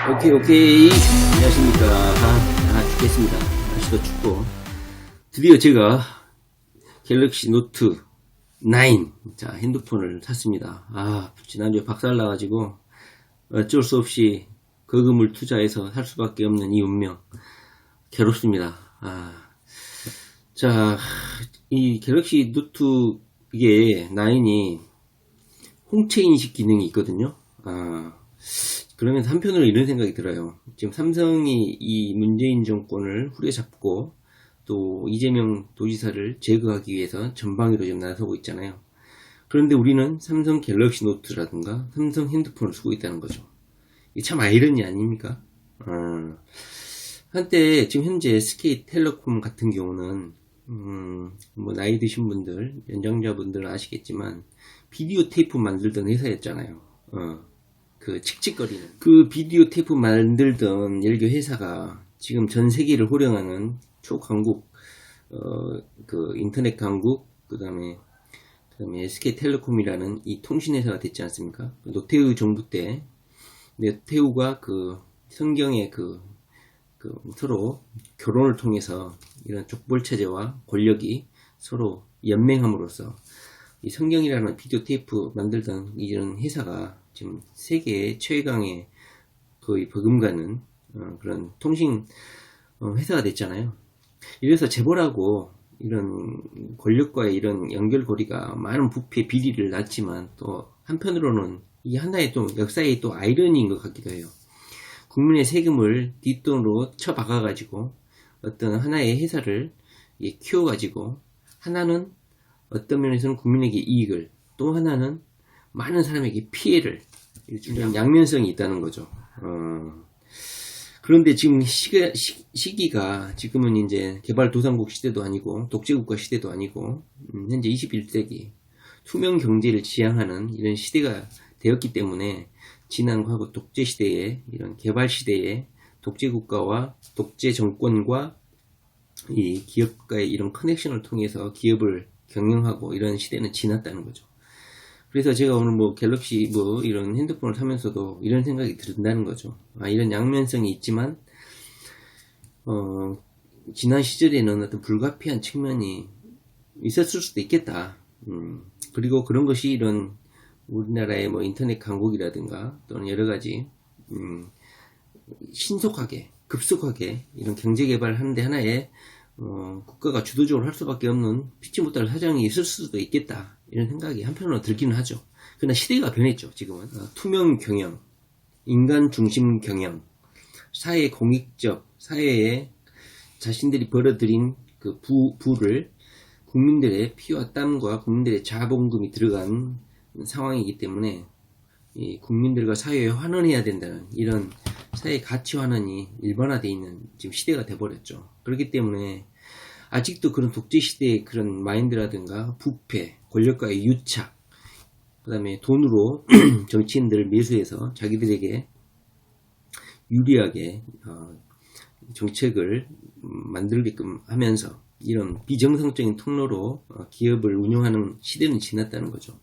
오케이. 안녕하십니까. 죽겠습니다. 날씨도 춥고. 드디어 제가 갤럭시 노트 9. 자, 핸드폰을 샀습니다. 지난주에 박살나가지고 어쩔 수 없이 거금을 투자해서 살 수밖에 없는 이 운명. 괴롭습니다. 자, 이 갤럭시 노트 이게 9이 홍채 인식 기능이 있거든요. 그러면 한편으로 이런 생각이 들어요. 지금 삼성이 이 문재인 정권을 후려잡고 또 이재명 도지사를 제거하기 위해서 전방위로 지금 나서고 있잖아요. 그런데 우리는 삼성 갤럭시 노트라든가 삼성 핸드폰을 쓰고 있다는 거죠. 이게 참 아이러니 아닙니까? 한때 지금 현재 SK텔레콤 같은 경우는 뭐 나이 드신 분들, 연장자분들은 아시겠지만 비디오 테이프 만들던 회사였잖아요. 그 칙칙거리는 그 비디오 테이프 만들던 열교 회사가 지금 전 세계를 호령하는 초강국 그 인터넷 강국 그다음에 SK텔레콤이라는 이 통신회사가 됐지 않습니까? 노태우 정부 때 노태우가 그 성경의 그 서로 결혼을 통해서 이런 족벌 체제와 권력이 서로 연맹함으로써 이 성경이라는 비디오 테이프 만들던 이런 회사가 지금 세계 최강의 거의 버금가는 그런 통신 회사가 됐잖아요. 이래서 재벌하고 이런 권력과의 이런 연결고리가 많은 부패 비리를 낳지만 또 한편으로는 이 하나의 또 역사의 또 아이러니인 것 같기도 해요. 국민의 세금을 뒷돈으로 쳐박아가지고 어떤 하나의 회사를 키워가지고 하나는 어떤 면에서는 국민에게 이익을 또 하나는 많은 사람에게 피해를 주는 양면성이 있다는 거죠. 그런데 지금 시기가 지금은 이제 개발도상국 시대도 아니고 독재국가 시대도 아니고 현재 21세기 투명 경제를 지향하는 이런 시대가 되었기 때문에 지난 과거 독재 시대에 이런 개발 시대에 독재국가와 독재 정권과 이 기업과의 이런 커넥션을 통해서 기업을 경영하고 이런 시대는 지났다는 거죠. 그래서 제가 오늘 뭐 갤럭시 뭐 이런 핸드폰을 사면서도 이런 생각이 든다는 거죠. 이런 양면성이 있지만 지난 시절에는 어떤 불가피한 측면이 있었을 수도 있겠다. 그리고 그런 것이 이런 우리나라의 뭐 인터넷 강국이라든가 또는 여러 가지 신속하게 급속하게 이런 경제 개발을 하는데 하나의 국가가 주도적으로 할 수밖에 없는 피치 못할 사정이 있을 수도 있겠다 이런 생각이 한편으로 들기는 하죠. 그러나 시대가 변했죠. 지금은 투명 경영, 인간 중심 경영, 사회 공익적 사회에 자신들이 벌어들인 그 부를 국민들의 피와 땀과 국민들의 자본금이 들어간 상황이기 때문에 이 국민들과 사회에 환원해야 된다는 이런 사회 가치 환원이 일반화되어 있는 지금 시대가 돼버렸죠. 그렇기 때문에 아직도 그런 독재 시대의 그런 마인드라든가 부패, 권력과의 유착, 그 다음에 돈으로 정치인들을 매수해서 자기들에게 유리하게 정책을 만들게끔 하면서 이런 비정상적인 통로로 기업을 운영하는 시대는 지났다는 거죠.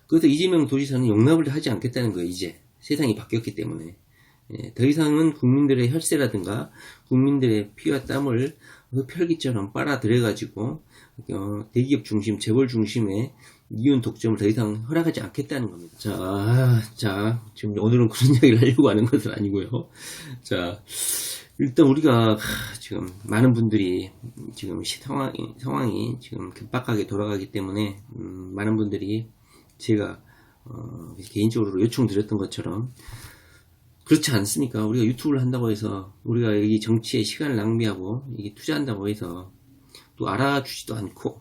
그래서 이재명 도지사는 용납을 하지 않겠다는 거예요. 이제 세상이 바뀌었기 때문에 더 이상은 국민들의 혈세라든가 국민들의 피와 땀을 흡혈귀처럼 빨아들여가지고 대기업 중심, 재벌 중심의 이윤 독점을 더 이상 허락하지 않겠다는 겁니다. 자, 지금 오늘은 그런 이야기를 하려고 하는 것은 아니고요. 자, 일단 우리가 지금 많은 분들이 지금 상황이 지금 급박하게 돌아가기 때문에 많은 분들이 제가 개인적으로 요청드렸던 것처럼 그렇지 않습니까? 우리가 유튜브를 한다고 해서 우리가 여기 정치에 시간을 낭비하고 이게 투자한다고 해서 또 알아주지도 않고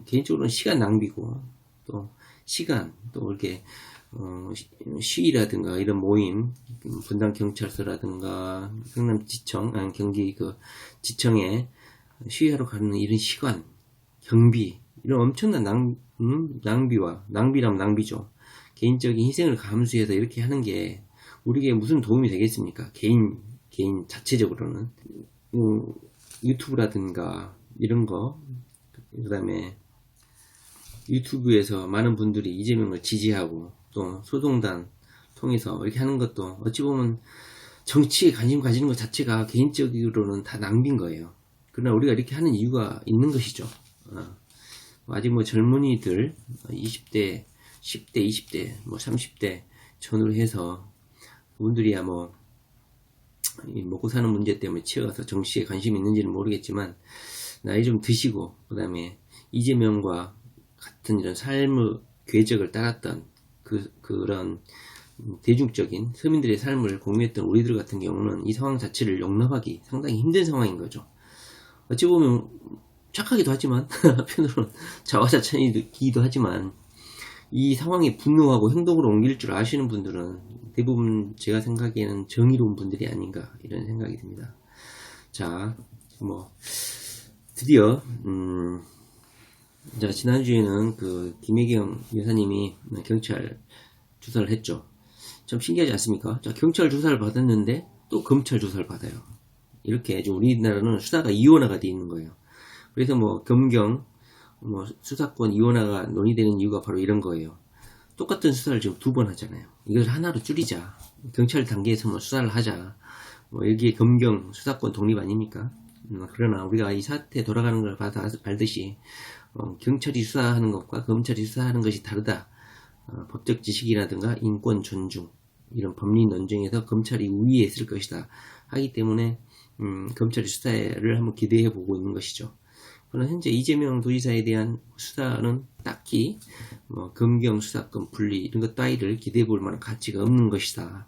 개인적으로는 시간 낭비고 또 시간 또 이렇게 시위라든가 이런 모임 분당 경찰서라든가 성남지청 경기 그 지청에 시위하러 가는 이런 시간 경비 이런 엄청난 낭비라면 낭비죠. 개인적인 희생을 감수해서 이렇게 하는 게 우리에게 무슨 도움이 되겠습니까? 개인 자체적으로는 유튜브라든가 이런 거 그 다음에 유튜브에서 많은 분들이 이재명을 지지하고 또 소송단 통해서 이렇게 하는 것도 어찌 보면 정치에 관심 가지는 것 자체가 개인적으로는 다 낭비인 거예요. 그러나 우리가 이렇게 하는 이유가 있는 것이죠. 아직 뭐 젊은이들 20대, 10대, 20대, 뭐 30대 전후로 해서 그분들이야 뭐 먹고 사는 문제 때문에 치여가서 정치에 관심이 있는지는 모르겠지만 나이 좀 드시고 그 다음에 이재명과 같은 이런 삶의 궤적을 따랐던 그런 대중적인 서민들의 삶을 공유했던 우리들 같은 경우는 이 상황 자체를 용납하기 상당히 힘든 상황인 거죠. 어찌 보면 착하기도 하지만 한편으로는 자화자찬이기도 하지만 이 상황에 분노하고 행동으로 옮길 줄 아시는 분들은 대부분 제가 생각에는 정의로운 분들이 아닌가 이런 생각이 듭니다. 자, 뭐 드디어 자, 지난주에는 그 김혜경 여사님이 경찰 조사를 했죠. 참 신기하지 않습니까? 자, 경찰 조사를 받았는데 또 검찰 조사를 받아요. 이렇게 우리나라는 수사가 이원화가 되어 있는 거예요. 그래서 뭐 검경 뭐 수사권 이원화가 논의되는 이유가 바로 이런 거예요. 똑같은 수사를 지금 2번 하잖아요. 이걸 하나로 줄이자. 경찰 단계에서 뭐 수사를 하자. 뭐 여기에 검경 수사권 독립 아닙니까? 그러나 우리가 이 사태 돌아가는 걸 알듯이 경찰이 수사하는 것과 검찰이 수사하는 것이 다르다. 법적 지식이라든가 인권 존중 이런 법리 논쟁에서 검찰이 우위에 있을 것이다 하기 때문에 검찰이 수사를 한번 기대해 보고 있는 것이죠. 그러나 현재 이재명 도지사에 대한 수사는 딱히 검경 수사권 분리 이런 것 따위를 기대해 볼 만한 가치가 없는 것이다.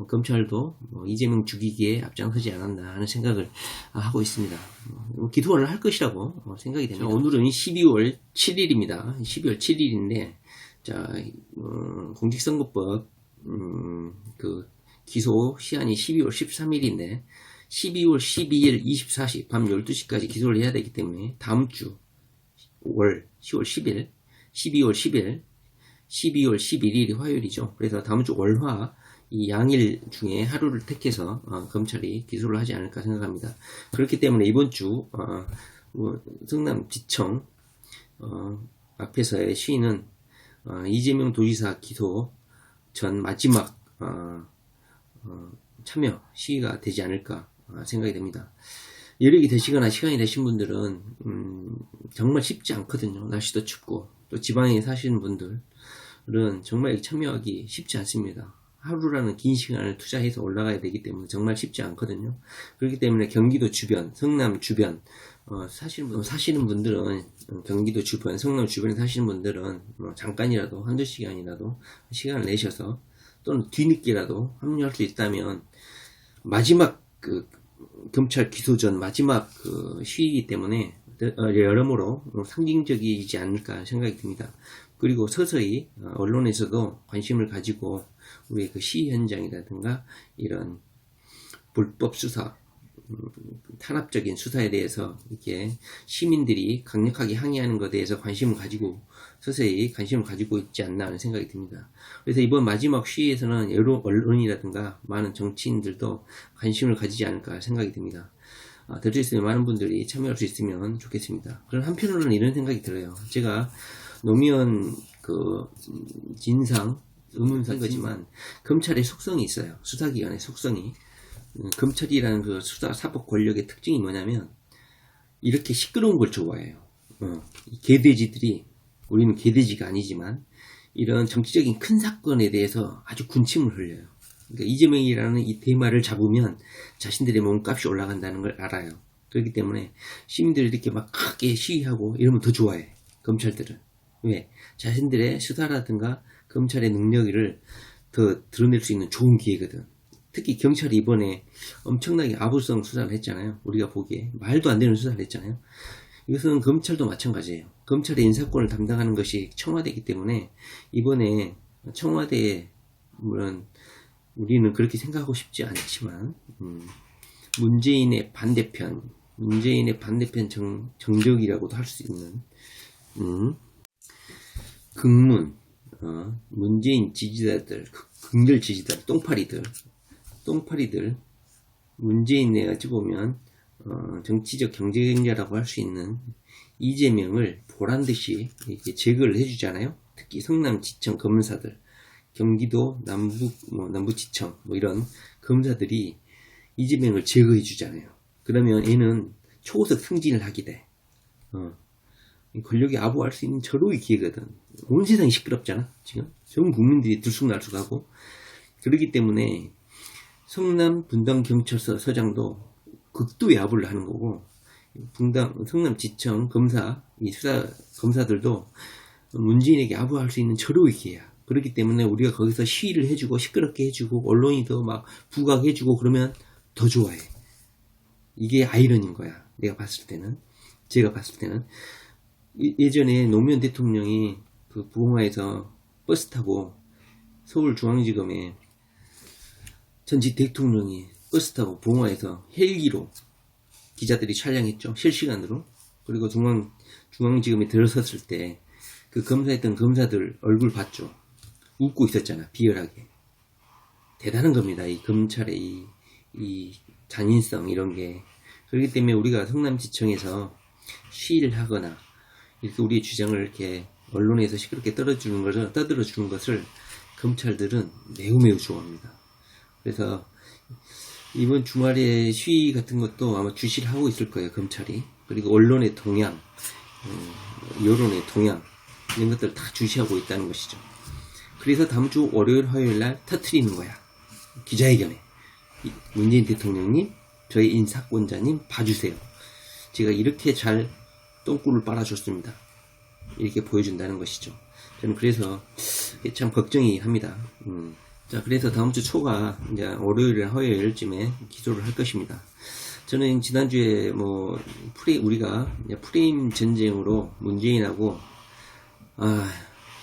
검찰도 이재명 죽이기에 앞장서지 않았나 하는 생각을 하고 있습니다. 기소를 할 것이라고 생각이 됩니다. 오늘은 12월 7일입니다. 12월 7일인데 자, 공직선거법 그 기소 시한이 12월 13일인데 12월 12일 24시 밤 12시까지 기소를 해야 되기 때문에 다음 주 월 10월 10일 12월 10일 12월 11일이 화요일이죠. 그래서 다음 주 월화 이 양일 중에 하루를 택해서 검찰이 기소를 하지 않을까 생각합니다. 그렇기 때문에 이번 주 성남지청 앞에서의 시위는 이재명 도지사 기소 전 마지막 참여 시위가 되지 않을까 생각이 됩니다. 여력이 되시거나 시간이 되신 분들은 정말 쉽지 않거든요. 날씨도 춥고 또 지방에 사시는 분들은 정말 참여하기 쉽지 않습니다. 하루라는 긴 시간을 투자해서 올라가야 되기 때문에 정말 쉽지 않거든요. 그렇기 때문에 경기도 주변, 성남 주변 사시는 분들은 경기도 주변, 성남 주변에 사시는 분들은 잠깐이라도 한두 시간이라도 시간을 내셔서 또는 뒤늦게라도 합류할 수 있다면 마지막 검찰 기소 전 마지막 시위이기 때문에 여러모로 상징적이지 않을까 생각이 듭니다. 그리고 서서히 언론에서도 관심을 가지고 우리의 그 시위 현장이라든가 이런 불법 수사, 탄압적인 수사에 대해서 이렇게 시민들이 강력하게 항의하는 것에 대해서 관심을 가지고 서서히 관심을 가지고 있지 않나 하는 생각이 듭니다. 그래서 이번 마지막 시위에서는 여러 언론이라든가 많은 정치인들도 관심을 가지지 않을까 생각이 듭니다. 될 수 있으면 많은 분들이 참여할 수 있으면 좋겠습니다. 그런 한편으로는 이런 생각이 들어요. 제가 노무현 진상 의문사인 거지만 검찰의 속성이 있어요. 수사기관의 속성이. 검찰이라는 그 수사 사법 권력의 특징이 뭐냐면 이렇게 시끄러운 걸 좋아해요. 개돼지들이, 우리는 개돼지가 아니지만 이런 정치적인 큰 사건에 대해서 아주 군침을 흘려요. 그러니까 이재명이라는 이 테마를 잡으면 자신들의 몸값이 올라간다는 걸 알아요. 그렇기 때문에 시민들이 이렇게 막 크게 시위하고 이러면 더 좋아해. 검찰들은. 왜? 자신들의 수사라든가 검찰의 능력을 더 드러낼 수 있는 좋은 기회거든. 특히 경찰이 이번에 엄청나게 아부성 수사를 했잖아요. 우리가 보기에 말도 안 되는 수사를 했잖아요. 이것은 검찰도 마찬가지예요. 검찰의 인사권을 담당하는 것이 청와대이기 때문에 이번에 청와대에 물론 우리는 그렇게 생각하고 싶지 않지만 문재인의 반대편 정적이라고도 할 수 있는 극문 문재인 지지자들, 극렬 지지자들, 똥파리들 문재인에 어찌 보면 정치적 경쟁자라고 할 수 있는 이재명을 보란듯이 이렇게 제거를 해주잖아요. 특히 성남지청 검사들, 경기도 남부지청 이런 검사들이 이재명을 제거해 주잖아요. 그러면 얘는 초고속 승진을 하게 돼. 권력에 아부할 수 있는 절호의 기회거든. 온 세상이 시끄럽잖아. 지금 전 국민들이 들쑥날쑥하고. 그렇기 때문에 성남 분당경찰서 서장도 극도의 아부를 하는 거고, 성남지청 검사, 이 수사 검사들도 문재인에게 아부할 수 있는 절호의 기회야. 그렇기 때문에 우리가 거기서 시위를 해주고 시끄럽게 해주고 언론이 더 막 부각해주고 그러면 더 좋아해. 이게 아이러니인 거야. 제가 봤을 때는 예전에 노무현 대통령이 그 부흥화에서 버스 타고 서울중앙지검에 전직 대통령이 버스 타고 부흥화에서 헬기로 기자들이 촬영했죠. 실시간으로. 그리고 중앙지검에 들어섰을 때 그 검사했던 검사들 얼굴 봤죠. 웃고 있었잖아. 비열하게. 대단한 겁니다. 이 검찰의 이 잔인성 이런 게. 그렇기 때문에 우리가 성남지청에서 시위를 하거나 이렇게 우리의 주장을 이렇게 언론에서 시끄럽게 떠들어주는 것을 검찰들은 매우 좋아합니다. 그래서 이번 주말에 시위 같은 것도 아마 주시를 하고 있을 거예요, 검찰이. 그리고 언론의 동향, 여론의 동향 이런 것들 다 주시하고 있다는 것이죠. 그래서 다음 주 월요일, 화요일 날 터트리는 거야. 기자회견에 문재인 대통령님, 저희 인사권자님 봐주세요. 제가 이렇게 잘 똥꿀을 빨아줬습니다. 이렇게 보여준다는 것이죠. 저는 그래서 참 걱정이 합니다. 자, 그래서 다음 주 초가 이제 월요일이나 화요일쯤에 기소를 할 것입니다. 저는 지난주에 우리가 프레임 전쟁으로 문재인하고,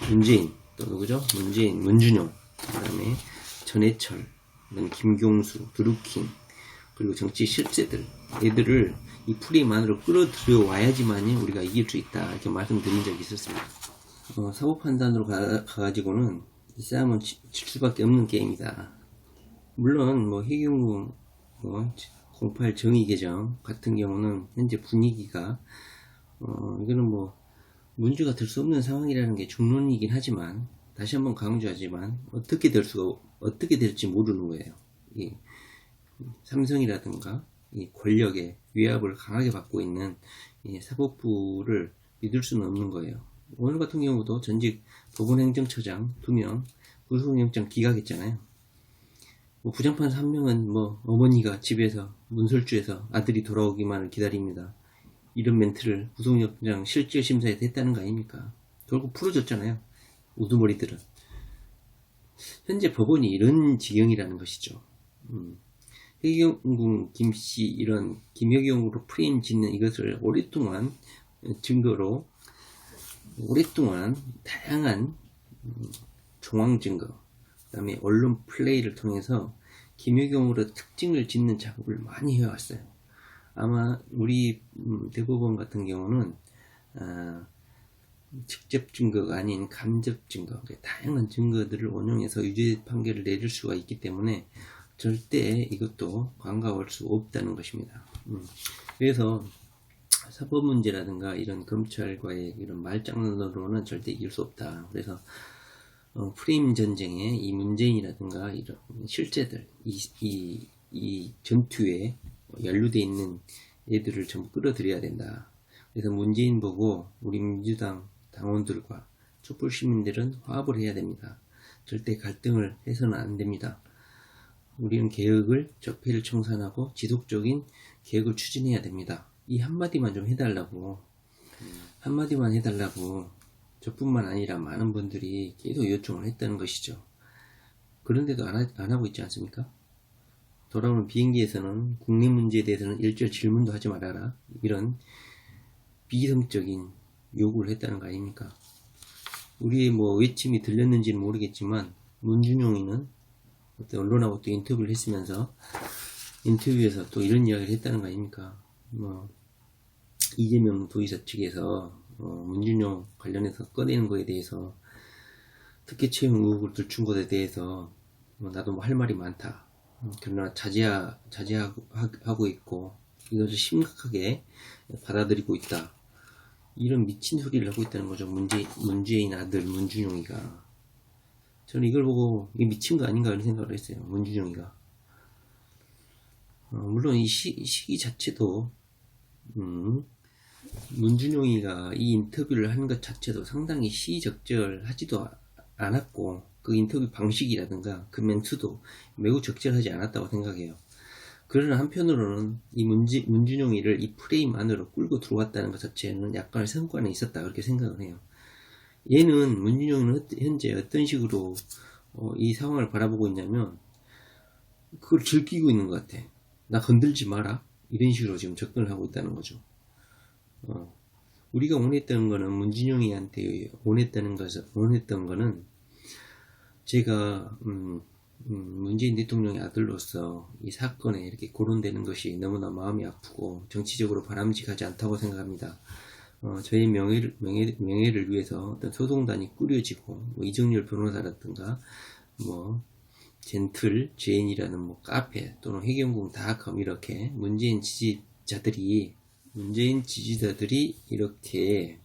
문재인, 또 누구죠? 문재인, 문준용, 그 다음에 전해철, 그다음에 김경수, 드루킹, 그리고 정치 실세들, 얘들을 이 프레임 안으로 끌어들여 와야지만이 우리가 이길 수 있다. 이렇게 말씀드린 적이 있었습니다. 사법 판단으로 가가지고는 이 싸움은 질 수밖에 없는 게임이다. 물론 해경궁 08 정의개정 같은 경우는 현재 분위기가 이거는 문제가 될 수 없는 상황이라는 게 중론이긴 하지만, 다시 한번 강조하지만 어떻게 될지 모르는 거예요. 이 삼성이라든가 이 권력의 위압을 강하게 받고 있는 이 사법부를 믿을 수는 없는 거예요. 오늘 같은 경우도 전직 법원행정처장 2명 구속영장 기각했잖아요. 부장판사 1명은 어머니가 집에서 문설주에서 아들이 돌아오기만을 기다립니다. 이런 멘트를 구속영장 실질심사에서 했다는 거 아닙니까? 결국 풀어줬잖아요. 우두머리들은. 현재 법원이 이런 지경이라는 것이죠. 해경궁 김씨 이런 김혜경으로 프레임 짓는 이것을 오랫동안 증거로 다양한 정황 증거, 그 다음에 언론 플레이를 통해서 김혜경으로 특징을 짓는 작업을 많이 해왔어요. 아마 우리 대법원 같은 경우는 직접 증거가 아닌 간접 증거, 다양한 증거들을 원용해서 유죄 판결을 내릴 수가 있기 때문에 절대 이것도 관과할 수 없다는 것입니다. 그래서 사법 문제라든가 이런 검찰과의 이런 말장난으로는 절대 이길 수 없다. 그래서 프레임 전쟁에 이 문재인이라든가 이런 실제들, 이 전투에 연루되어 있는 애들을 전부 끌어들여야 된다. 그래서 문재인 보고 우리 민주당 당원들과 촛불 시민들은 화합을 해야 됩니다. 절대 갈등을 해서는 안 됩니다. 우리는 개혁을, 적폐를 청산하고 지속적인 개혁을 추진해야 됩니다. 이 한마디만 좀 해달라고, 저뿐만 아니라 많은 분들이 계속 요청을 했다는 것이죠. 그런데도 안 하고 있지 않습니까? 돌아오는 비행기에서는 국내 문제에 대해서는 일절 질문도 하지 말아라, 이런 비이성적인 요구를 했다는 거 아닙니까? 우리의 외침이 들렸는지는 모르겠지만 문준용이는 어떤 언론하고 또 인터뷰를 했으면서 인터뷰에서 또 이런 이야기를 했다는 거 아닙니까? 이재명 도지사 측에서 문준용 관련해서 꺼내는 거에 대해서 특혜 채용 의혹을 들춘 것에 대해서 나도 할 말이 많다. 그러나 자제하고 있고 이것을 심각하게 받아들이고 있다. 이런 미친 소리를 하고 있다는 거죠. 문재인 아들 문준용이가. 저는 이걸 보고 이게 미친 거 아닌가 이런 생각을 했어요. 문준용이가. 물론 이 시기 자체도 문준용이가 이 인터뷰를 하는 것 자체도 상당히 시의적절하지도 않았고, 그 인터뷰 방식이라든가 그 멘트도 매우 적절하지 않았다고 생각해요. 그러나 한편으로는 이 문준용이를 이 프레임 안으로 끌고 들어왔다는 것 자체는 약간의 성과는 있었다, 그렇게 생각을 해요. 얘는, 문준용은 현재 어떤 식으로 이 상황을 바라보고 있냐면, 그걸 즐기고 있는 것 같아. 나 건들지 마라, 이런 식으로 지금 접근을 하고 있다는 거죠. 우리가 원했던 거는, 문준용이한테 원했던 거는, 제가 문재인 대통령의 아들로서 이 사건에 이렇게 거론되는 것이 너무나 마음이 아프고 정치적으로 바람직하지 않다고 생각합니다. 저희 명예를 위해서 어떤 소송단이 꾸려지고, 뭐 이정열 변호사라든가 뭐 제인이라는 뭐 카페 또는 해경궁닷컴, 이렇게 문재인 지지자들이 이렇게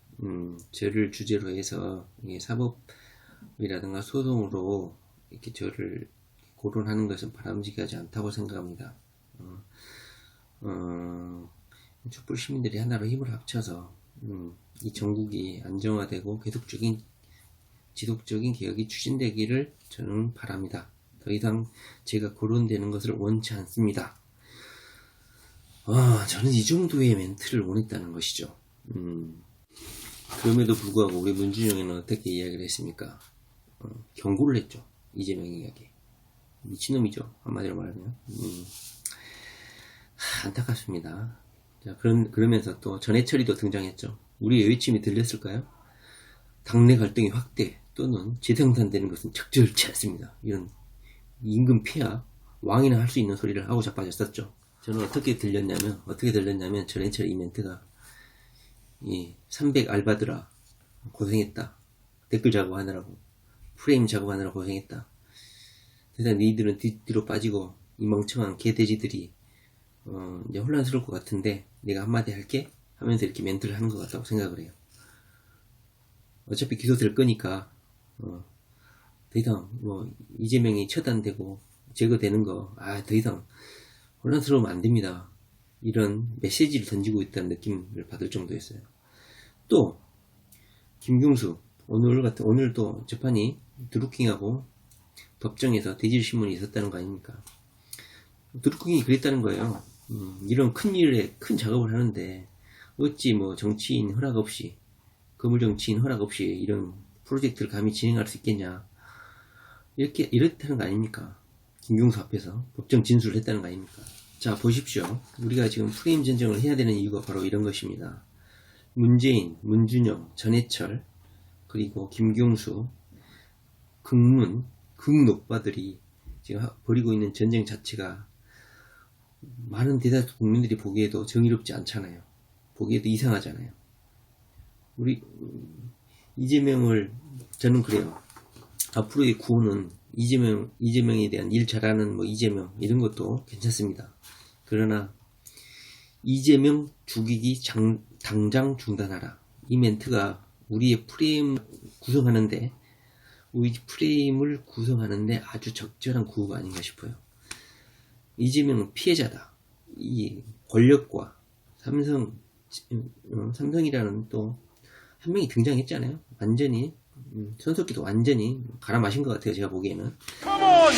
저를 주제로 해서 사법이라든가 소송으로 이렇게 저를 거론하는 것은 바람직하지 않다고 생각합니다. 촛불 시민들이 하나로 힘을 합쳐서 이 전국이 안정화되고 지속적인 개혁이 추진되기를 저는 바랍니다. 더 이상 제가 거론되는 것을 원치 않습니다. 저는 이 정도의 멘트를 원했다는 것이죠. 그럼에도 불구하고 우리 문준용이는 어떻게 이야기를 했습니까? 경고를 했죠. 이재명에게. 미친놈이죠, 한마디로 말하면. 안타깝습니다. 자, 그러면서 또 전해철이도 등장했죠. 우리의 외침이 들렸을까요? 당내 갈등의 확대 또는 재생산되는 것은 적절치 않습니다. 이런 임금 폐하, 왕이나 할 수 있는 소리를 하고 자빠졌었죠. 저는 어떻게 들렸냐면 전해철 이 멘트가, 300 알바들아 고생했다, 댓글 작업하느라고, 프레임 작업하느라 고생했다, 그래서 니들은 뒤로 빠지고 이 멍청한 개돼지들이 이제 혼란스러울 것 같은데 내가 한마디 할게 하면서 이렇게 멘트를 하는 것 같다고 생각을 해요. 어차피 기소될 거니까 더 이상 뭐 이재명이 처단되고 제거되는 거 더 이상 혼란스러우면 안 됩니다, 이런 메시지를 던지고 있다는 느낌을 받을 정도였어요. 또 김경수, 오늘도 재판이 드루킹하고 법정에서 대질신문이 있었다는 거 아닙니까? 드루킹이 그랬다는 거예요. 이런 큰 일에 큰 작업을 하는데 어찌 뭐 정치인 허락 없이, 거물 정치인 허락 없이 이런 프로젝트를 감히 진행할 수 있겠냐, 이랬다는 거 아닙니까? 김경수 앞에서 법정 진술을 했다는 거 아닙니까? 자, 보십시오. 우리가 지금 프레임 전쟁을 해야 되는 이유가 바로 이런 것입니다. 문재인, 문준용, 전해철, 그리고 김경수, 극노빠들이 지금 벌이고 있는 전쟁 자체가 많은 대다수 국민들이 보기에도 정의롭지 않잖아요. 보기에도 이상하잖아요. 이재명을, 저는 그래요. 앞으로의 구호는 이재명에 대한 일 잘하는 뭐 이재명, 이런 것도 괜찮습니다. 그러나 이재명 죽이기 당장 중단하라, 이 멘트가 우리의 프레임을 구성하는데 아주 적절한 구호가 아닌가 싶어요. 이재명은 피해자다. 이 권력과 삼성이라는 또 한 명이 등장했잖아요. 완전히 손석기도 완전히 갈아 마신 것 같아요, 제가 보기에는. Come on,